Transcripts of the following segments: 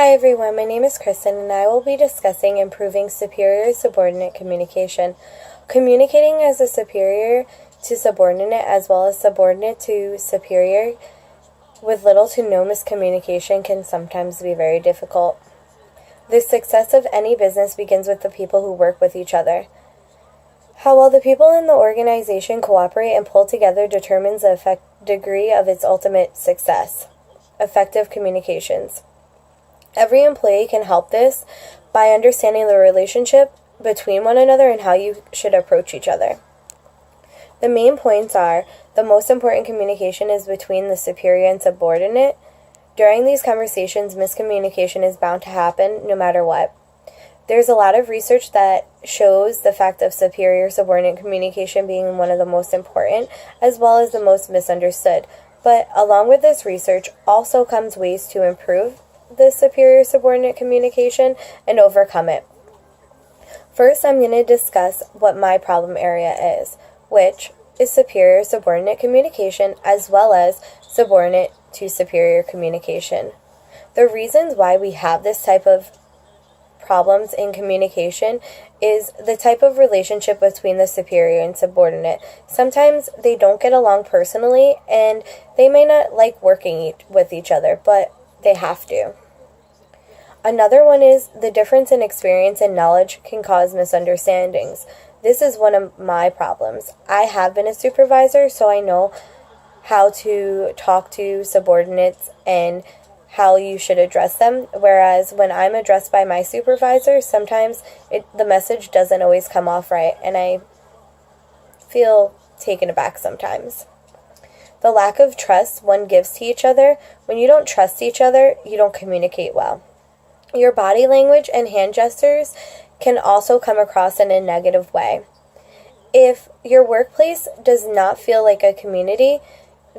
Hi everyone, my name is Kristen and I will be discussing improving superior-subordinate communication. Communicating as a superior to subordinate as well as subordinate to superior with little to no miscommunication can sometimes be very difficult. The success of any business begins with the people who work with each other. How well the people in the organization cooperate and pull together determines the degree of its ultimate success. Effective communications. Every employee can help this by understanding the relationship between one another and how you should approach each other. The main points are the most important communication is between the superior and subordinate. During these conversations, miscommunication is bound to happen no matter what. There's a lot of research that shows the fact of superior-subordinate communication being one of the most important as well as the most misunderstood. But along with this research also comes ways to improve the superior-subordinate communication and overcome it. First, I'm going to discuss what my problem area is, which is superior-subordinate communication as well as subordinate to superior communication. The reasons why we have this type of problems in communication is the type of relationship between the superior and subordinate. Sometimes they don't get along personally and they may not like working with each other, but they have to. Another one is the difference in experience and knowledge can cause misunderstandings. This is one of my problems. I have been a supervisor, so I know how to talk to subordinates and how you should address them, whereas when I'm addressed by my supervisor, sometimes the message doesn't always come off right, and I feel taken aback sometimes. The lack of trust one gives to each other. When you don't trust each other, you don't communicate well. Your body language and hand gestures can also come across in a negative way. If your workplace does not feel like a community,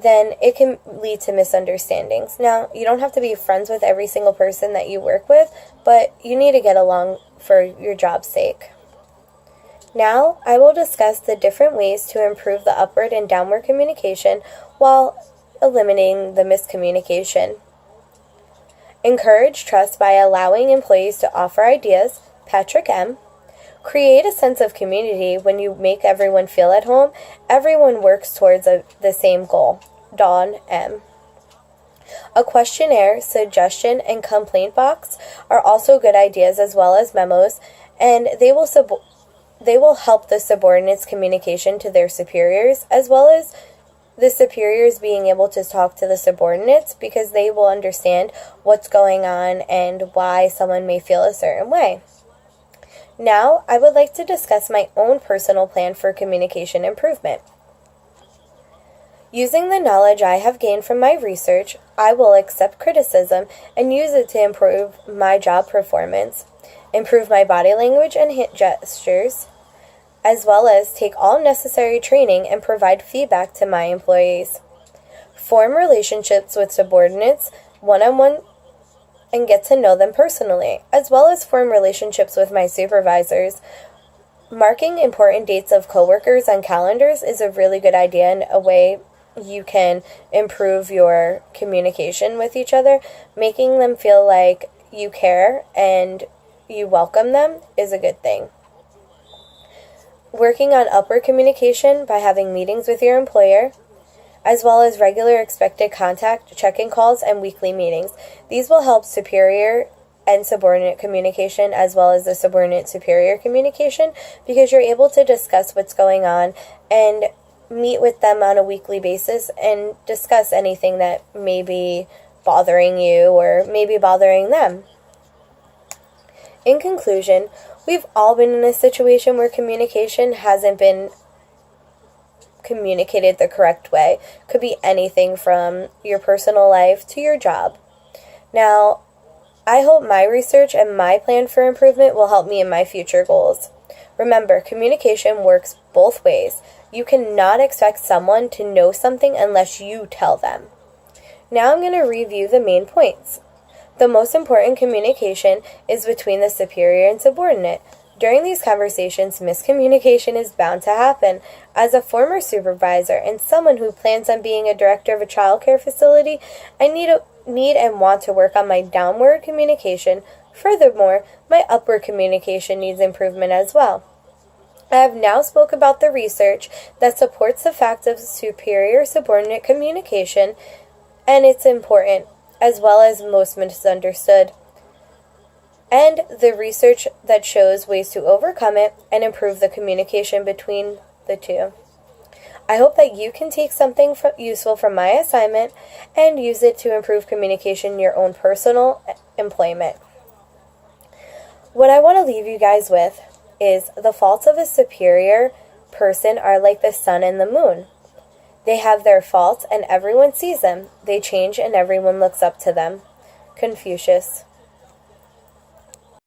then it can lead to misunderstandings. Now, you don't have to be friends with every single person that you work with, but you need to get along for your job's sake. Now, I will discuss the different ways to improve the upward and downward communication while eliminating the miscommunication. Encourage trust by allowing employees to offer ideas, Patrick M. Create a sense of community when you make everyone feel at home. Everyone works towards the same goal, Dawn M. A questionnaire, suggestion, and complaint box are also good ideas as well as memos, and they will help the subordinates' communication to their superiors as well as the superiors being able to talk to the subordinates because they will understand what's going on and why someone may feel a certain way. Now, I would like to discuss my own personal plan for communication improvement. Using the knowledge I have gained from my research, I will accept criticism and use it to improve my job performance, improve my body language and hand gestures, as well as take all necessary training and provide feedback to my employees. Form relationships with subordinates one-on-one and get to know them personally, as well as form relationships with my supervisors. Marking important dates of coworkers on calendars is a really good idea and a way you can improve your communication with each other. Making them feel like you care and you welcome them is a good thing. Working on upward communication by having meetings with your employer, as well as regular expected contact, check-in calls, and weekly meetings. These will help superior and subordinate communication as well as the subordinate-superior communication because you're able to discuss what's going on and meet with them on a weekly basis and discuss anything that may be bothering you or maybe bothering them. In conclusion, we've all been in a situation where communication hasn't been communicated the correct way. Could be anything from your personal life to your job. Now, I hope my research and my plan for improvement will help me in my future goals. Remember, communication works both ways. You cannot expect someone to know something unless you tell them. Now I'm going to review the main points. The most important communication is between the superior and subordinate. During these conversations, miscommunication is bound to happen. As a former supervisor and someone who plans on being a director of a child care facility, I need need and want to work on my downward communication. Furthermore, my upward communication needs improvement as well. I have now spoke about the research that supports the fact of superior-subordinate communication, and it's important, as well as most misunderstood, and the research that shows ways to overcome it and improve the communication between the two. I hope that you can take something useful from my assignment and use it to improve communication in your own personal employment. What I want to leave you guys with is the faults of a superior person are like the sun and the moon. They have their faults and everyone sees them. They change and everyone looks up to them. Confucius.